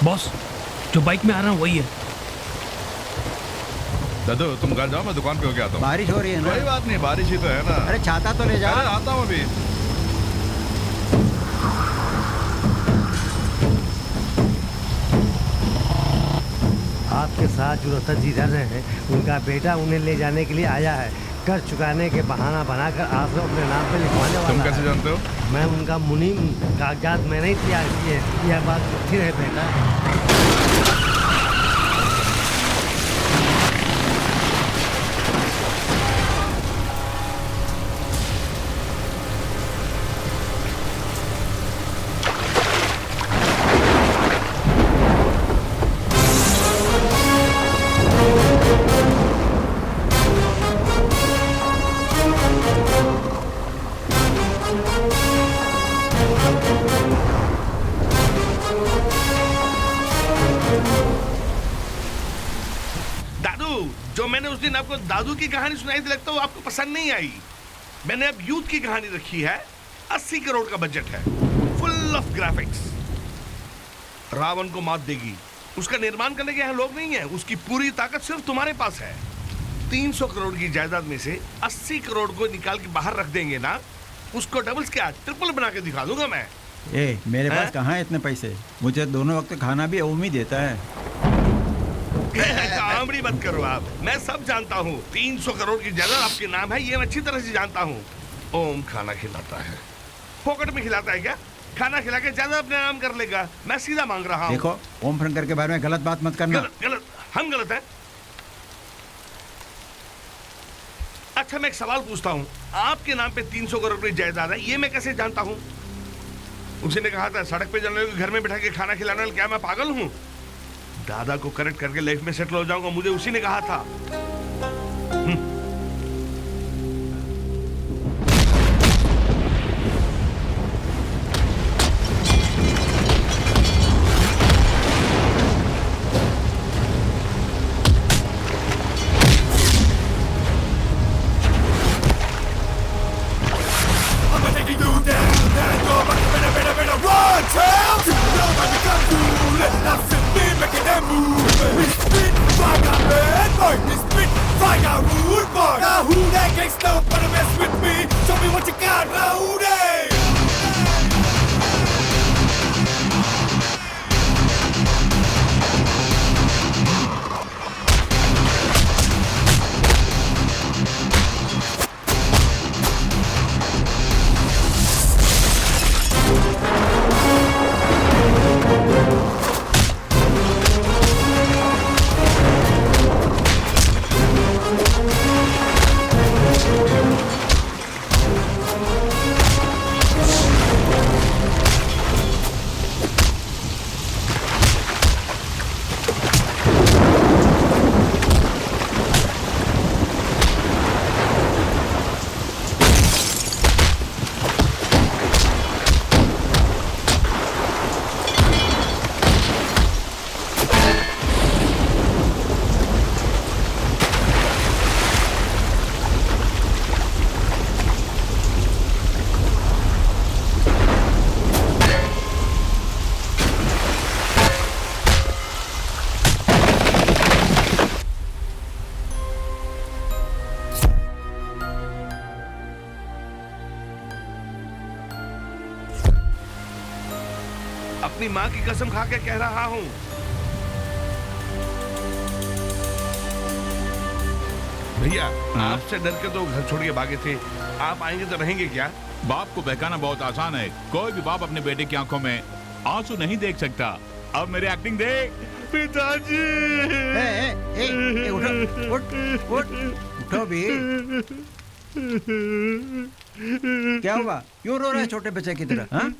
Boss, जो bike में आ रहा है वही है। दादू तुम घर जाओ, मैं दुकान पे होके आता हूँ। बारिश हो रही है ना? कोई बात नहीं, बारिश ही तो है ना। अरे छाता तो ले जा। अरे आता हूँ अभी। आपके साथ जो रतन जी रह रहे हैं, उनका बेटा उन्हें ले जाने के लिए आया है। कर चुकाने के बहाना बनाकर आप लोग अपने नाम पे लिखवाने वाला तुम है। कैसे जानते हो? मैं उनका मुनीम, कागजात मैंने ही तैयार किए। यह बात सच्ची है बेटा। जो मैंने उस दिन आपको दादू की कहानी सुनाई थी, लगता है वो आपको पसंद नहीं आई। मैंने अब यूथ की कहानी रखी है। 80 करोड़ का बजट है, फुल ऑफ ग्राफिक्स। रावण को मात देगी, उसका निर्माण करने के यहाँ लोग नहीं है। उसकी पूरी ताकत सिर्फ तुम्हारे पास है। 300 करोड़ की जायदाद में से 80 करोड़ को निकाल के बाहर रख देंगे ना, उसको डबल्स क्या ट्रिपल बना के दिखा दूंगा मैं। मेरे पास कहाँ है इतने पैसे? मुझे दोनों वक्त खाना भी ओम ही देता है। कामड़ी मत करो आप, मैं सब जानता हूँ। 300 करोड़ की जायदाद आपके नाम है, ये मैं अच्छी तरह से जानता हूँ। ओम खाना खिलाता है, पॉकेट में खिलाता है क्या? खाना खिला के ज्यादा अपने नाम कर लेगा। मैं सीधा मांग रहा हूँ। देखो, ओम शंकर के बारे में गलत बात मत करना। गलत? हम गलत हैं? अच्छा, मैं एक सवाल पूछता हूँ। आपके नाम पे 300 करोड़ की जायदाद है, ये मैं कैसे जानता हूँ? उसी ने कहा था सड़क पे चलने को घर में बैठा के खाना खिलाना। क्या मैं पागल हूँ? दादा को करेक्ट करके लाइफ में सेटल हो जाऊंगा, मुझे उसी ने कहा था। अपनी माँ की कसम खा के कह रहा हूँ। भैया, आपसे डर के तो घर छोड़ के भागे थे। आप आएंगे तो रहेंगे क्या? बाप को बहकाना बहुत आसान है। कोई भी बाप अपने बेटे की आंखों में आंसू नहीं देख सकता। अब मेरी एक्टिंग देख। पिताजी! उठो भी। क्या हुआ? क्यों रो रहा है छोटे बच्चे की तरह? हाँ?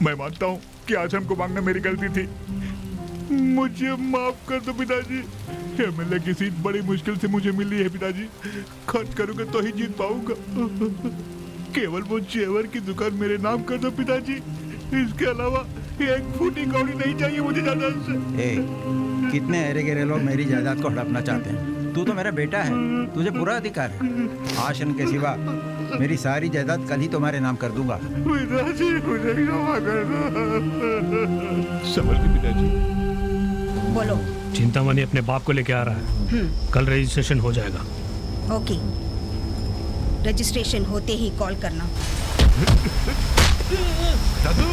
मैं मानता हूँ कि आज हमको मांगना मेरी गलती थी। मुझे माफ कर दो पिताजी। एमएलए की सीट बड़ी मुश्किल से मुझे मिली है पिताजी। खर्च करूंगा तो ही जीत पाऊंगा। केवल वो जेवर की दुकान मेरे नाम कर दो पिताजी। इसके अलावा एक फूटी कौड़ी नहीं चाहिए मुझे जायदाद से। कितने अरे गहरे लोग मेरी जायदाद को हड़पना चाहते हैं। तू तो मेरा बेटा है, तुझे पूरा अधिकार है। आशन के सिवा मेरी सारी जायदाद कल ही तुम्हारे नाम कर दूंगा। पिताजी मुझे क्षमा कर दो। संभल के पिताजी। बोलो। चिंतामणि अपने बाप को लेके आ रहा है। कल रजिस्ट्रेशन हो जाएगा। ओके, रजिस्ट्रेशन होते ही कॉल करना। दादू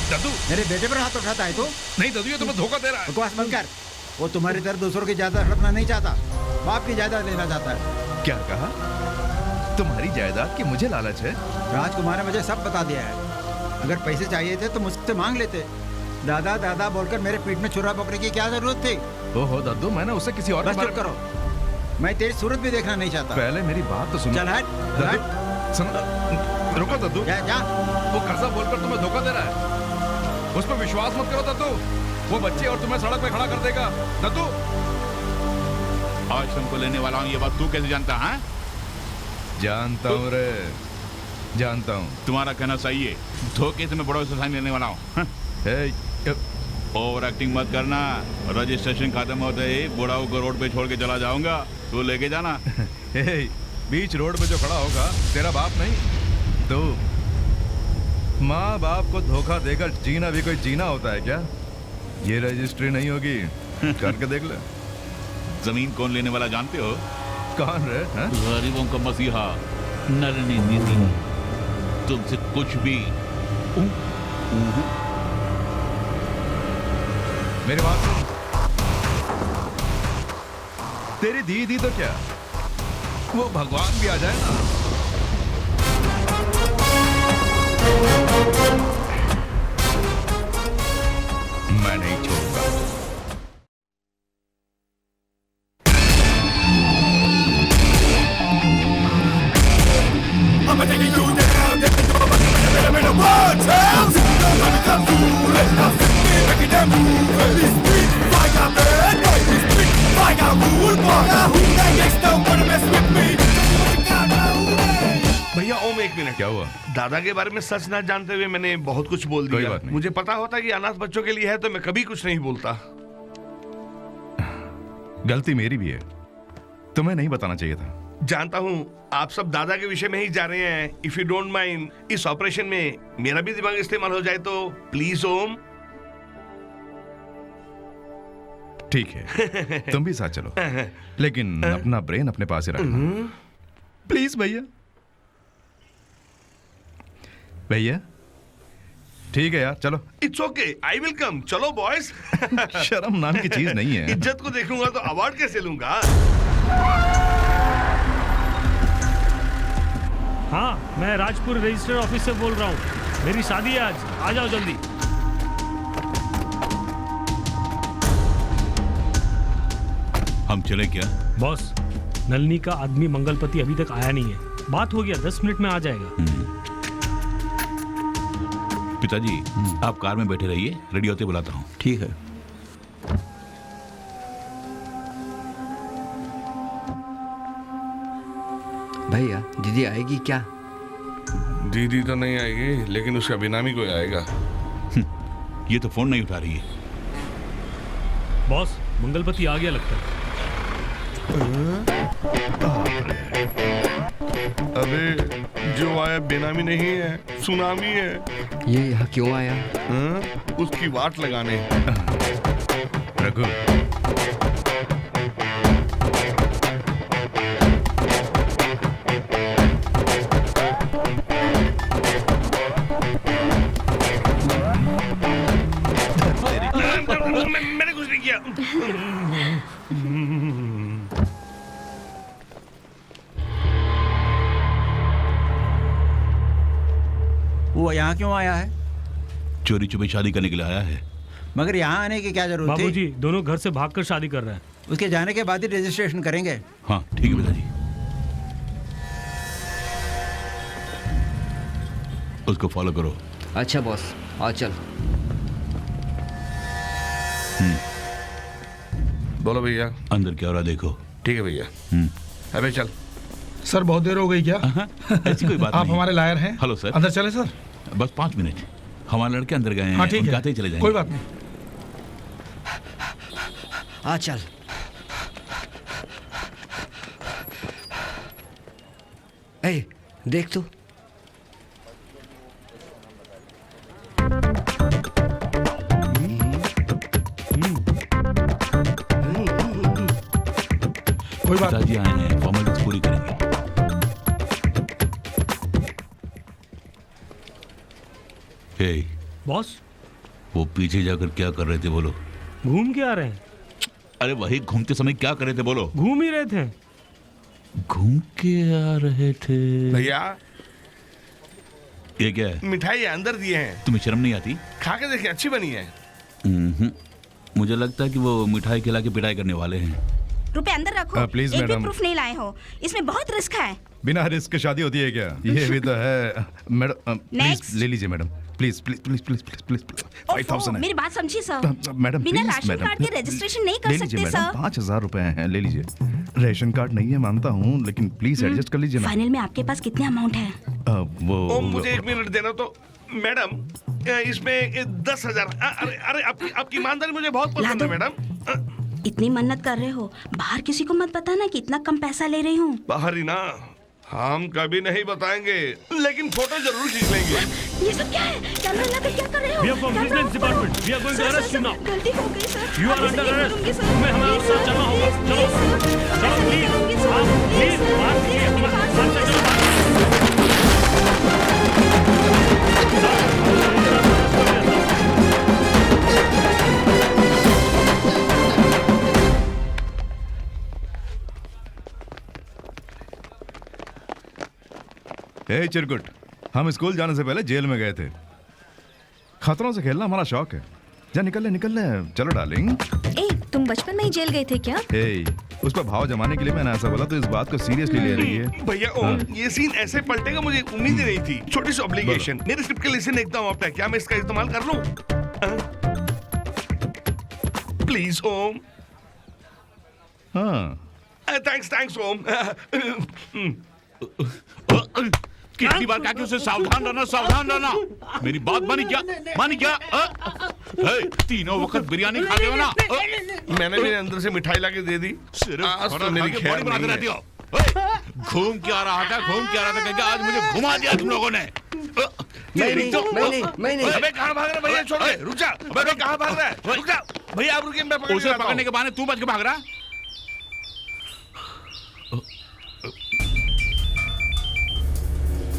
दादू मेरे बेटे पर हाथ उठाता है तू? नहीं दादू, ये तुम्हें धोखा दे रहा है। बकवास बंद कर। वो तुम्हारी तरह दूसरों की जायदाद हड़पना नहीं चाहता, बाप की जायदाद लेना चाहता है। क्या कहा? तुम्हारी जायदाद की मुझे लालच है? राजकुमार ने मुझे सब बता दिया है। अगर पैसे चाहिए थे तो मुझसे मांग लेते। दादा दादा बोलकर मेरे पीठ में छुरा पकड़ने की क्या जरूरत थी? ओहो दादू, मैंने उससे किसी और बस चुप करो, मैं तेरी सूरत भी देखना नहीं चाहता। पहले मेरी बात तो सुनो। चल हट, दादू सुनो, रुको दादू। जा जा। वो कर्जा बोलकर तुम्हें धोखा दे रहा है। उस पर विश्वास मत करो दादू। वो बच्चे और तुम्हें सड़क पे खड़ा कर देगा। दादू आज तुमको लेने वाला हूँ, ये बात तू कैसे जानता है? जानता हूँ रे, जानता हूँ। तुम्हारा कहना सही है, धोखे से मैं बड़ों से साइन लेने वाला हूँ। ओवर एक्टिंग मत करना। रजिस्ट्रेशन खत्म होते ही बुढ़ाऊ को रोड पे छोड़ के चला जाऊंगा, तू लेके जाना। बीच रोड पे जो खड़ा होगा तेरा बाप नहीं, तो माँ बाप को धोखा देकर जीना भी कोई जीना होता है क्या? ये रजिस्ट्री नहीं होगी, करके देख ले। जमीन कौन लेने वाला जानते हो? कौन रे? गरीबों का मसीहा नलिनी दीदी। तुमसे कुछ भी मेरी बात सुन। तेरी दीदी तो क्या, वो भगवान भी आ जाए ना। मैं नहीं छोड़ूंगा। भैया ओम, एक मिनट। क्या हुआ? दादा के बारे में सच ना जानते हुए मैंने बहुत कुछ बोल कोई दिया। बात नहीं। मुझे पता होता कि अनाथ बच्चों के लिए है तो मैं कभी कुछ नहीं बोलता। गलती मेरी भी है, तुम्हें नहीं बताना चाहिए था। जानता हूँ आप सब दादा के विषय में ही जा रहे हैं। इफ यू डोंट माइंड, इस ऑपरेशन में मेरा भी दिमाग इस्तेमाल हो जाए तो प्लीज ओम। ठीक है, तुम भी साथ चलो, लेकिन अपना ब्रेन अपने पास ही रखना प्लीज। भैया भैया ठीक है यार, चलो। It's okay, I will come. चलो बॉयज। शर्म नाम की चीज नहीं है। इज्जत को देखूंगा तो अवार्ड कैसे लूंगा? हाँ, मैं राजपुर रजिस्टर ऑफिस से बोल रहा हूँ। मेरी शादी है आज, आ जाओ जल्दी। हम चले क्या? बॉस, नलिनी का आदमी मंगलपति अभी तक आया नहीं है। बात हो गया, 10 मिनट में आ जाएगा। पिताजी आप कार में बैठे रहिए, रेडी होते बुलाता हूँ। ठीक है। भैया दीदी आएगी क्या? दीदी तो नहीं आएगी, लेकिन उसका बेनामी कोई आएगा। ये तो फोन नहीं उठा रही है। बॉस, मंगलपति आ गया लगता है। अबे जो आया बेनामी नहीं है, सुनामी है। ये यहाँ क्यों आया? उसकी वाट लगाने। रघु, मैंने कुछ नहीं किया। वो यहाँ क्यों आया है? चोरी छुपे शादी करने के लिए आया है। मगर यहाँ आने की क्या जरूरत थी? बाबूजी, दोनों घर से भागकर शादी कर रहे हैं। उसके जाने के बाद ही रजिस्ट्रेशन करेंगे। हाँ ठीक है पिताजी। उसको फॉलो करो। अच्छा बॉस, आ चल। बोलो भैया। अंदर क्या हो रहा देखो। ठीक है भैया। अबे चल। सर बहुत देर हो गई क्या? ऐसी कोई बात आप नहीं। हमारे लायर हैं? Hello sir. अंदर चले सर। बस 5 मिनट, हमारे लड़के अंदर गए हैं। हाँ ठीक उनके है, आते ही चले जाएंगे। कोई बात नहीं। आ चल। ए, देख तू। कोई बात पिताजी आए हैं, फॉर्मेलिटीज पूरी करेंगे। हे, बॉस वो पीछे जाकर क्या कर रहे थे बोलो? घूम के आ रहे हैं। अरे वही घूमते समय क्या कर रहे थे बोलो? घूम ही रहे थे। घूम के आ रहे थे। भैया ये क्या है? मिठाई अंदर दिए हैं, तुम्हें शर्म नहीं आती? खा के देखिए, अच्छी बनी है। मुझे लगता है कि वो मिठाई खिला के पिटाई करने वाले हैं। रुपए अंदर रखो। प्लीज एक भी मैडम। प्रूफ नहीं लाए हो, इसमें बहुत रिस्क है। बिना रिस्क के शादी होती है क्या? ये भी तो है मैडम। Please Next. ले लीजिए madam, please please please please please please 5000 है मेरी बात समझिए सर। मैडम। बिना प्लीज राशन मैडम, कार्ड के रजिस्ट्रेशन नहीं कर ले लीजिए सकते मैडम, सर। 5000 रुपए हैं, ले लीजिए। रेशन कार्ड नहीं है मानता हूँ, लेकिन प्लीज एडजस्ट कर लीजिए ना। फाइनल में आपके पास कितने अमाउंट है? वो मुझे 1 मिनट देना तो। मैडम इसमें 10,000। अरे अरे आपकी ईमानदारी मुझे बहुत पसंद है मैडम। इतनी मन्नत कर रहे हो, बाहर किसी को मत बताना कि इतना कम पैसा ले रही हूँ। बाहर ही ना, हम कभी नहीं बताएंगे, लेकिन फोटो जरूर खींच लेंगे। ये सब क्या है? कैमरा लगा क्या कर रहे हो? We are from Vigilance Department. We are going to sir, arrest sir, you now. गलती हो गई सर। You are आगे से under नहीं arrest. करूंगी, सर। तुम्हें हमारे Please, साथ सर। चलना होगा। Please, चलो। सर। चलो, आगे से नहीं please. करूंगी, सर। आप Please, please, सर। बात Please, कीजिए, मेरी हमारे बात साथ सुनिए, चलो। हे चिरकुट, हम स्कूल जाने से पहले जेल में गए थे। खतरों से खेलना हमारा शौक है। जा निकल ले चलो डार्लिंग। ए, तुम बचपन में ही जेल गए थे क्या? हे, उस पर भाव जमाने के लिए मैंने ऐसा बोला, तो इस बात को सीरियसली ले रही है। भैया ये सीन ऐसे पलटेगा मुझे उम्मीद ही नहीं थी। छोटी सी ऑब्लिगेशन, मेरे स्क्रिप्ट के लिए सीन एकदम ऑफ है, क्या मैं इसका इस्तेमाल कर लूं? प्लीज ओम। हाँ थैंक्स ओम। कितनी बार कहा कि उसे सावधान रहना। मेरी बात मानी क्या? तीनों वक्त बिरयानी खा गए हो ना? मैंने भी अंदर से मिठाई लाके दे दी। आज तो मेरी खैर बनाते रहती नहीं हो। घूम के आ रहा था क्योंकि आज मुझे घुमा दिया तुम लोगों ने। मैं नहीं। अबे कहाँ भाग रहा है भैया? छोड़ दे, रुक जा। अबे कहाँ भाग रहा है? रुक जा भैया, आप रुकिए, मैं पकड़ के उसे लाता हूँ। पकड़ने के बहाने तू बच के भाग रहा?